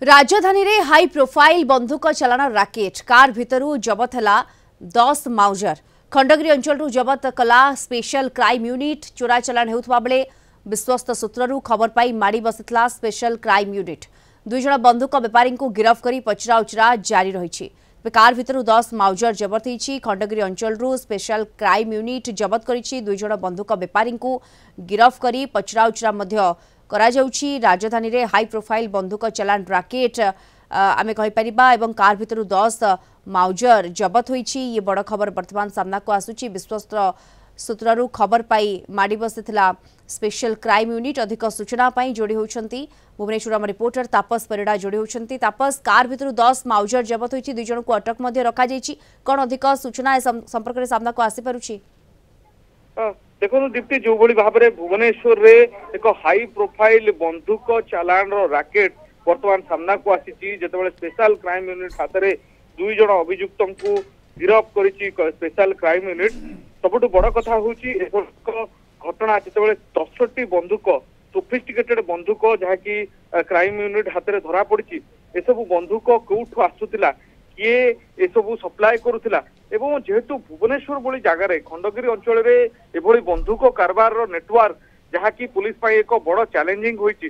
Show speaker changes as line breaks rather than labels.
राजधानी रे high profile बंधुक चलाण rocket car भितरु जबत है 10 माउजर खंडगिरी अंचल जबत कला स्पेशल क्राइम यूनिट चोरा चलाण होउथबा बेले विश्वस्त सूत्रु खबर पाई माड़ी बसितला स्पेशल क्राइम यूनिट दुई जण बंधुक व्यापारी को गिरफ करी पचरा उचरा जारी रही कार भितर 10 माउजर जबत होती खंडगिरी अंचल स्पेशल क्राइम यूनिट जबत करी दुई जण बंधुक व्यापारी को गिरफ करी पचरा उचरा करा जाउछि। राजधानी रे हाई प्रोफाइल बंधुक चलाण राकेट आमे कहि परिबा एवं कार भितर 10 माउजर जबत होइछि। ये बड़ खबर वर्तमान सामना को आसुछि। विश्वस्त सूत्रु खबर पाई माड़ी बसिथिला स्पेशल क्राइम यूनिट अधिक सूचना पाई जोड़ी होउछंती भुवनेश्वर रिपोर्टर तापस परिड़ा जोड़ी होउछंती। तापस कार भितर 10 माउजर जबत होइछि दुई जण को अटक मध्ये रखा जाइछि कोन अधिक सूचना संपर्क रे सामना को आसी परुछि।
देखो दीप्ति जो भाव में भुवनेश्वर रे एक हाई प्रोफाइल बंधुक चालाण राकेट वर्तमान सामना को आसी जिते स्पेशल क्राइम यूनिट हाथ में दुई जण अभियुक्त को गिरफ कर स्पेशल क्राइम यूनिट सबुठ बड़ कथा हूँ घटना जिते 10टी बंधुक सोफिस्टिकेटेड बंधुक जहाँकि क्राइम यूनिट हाथ में धरा पड़ी एसबू बंधुक कौठू आसूला किए एसबू सप्लाय करुला एवं जेहेतु भुवनेश्वर भली जगार खंडगिरी अंचल में एभली बंधुक कारबार नेटवर्क जहाँकि पुलिस एक बड़ चैलेंजिंग होती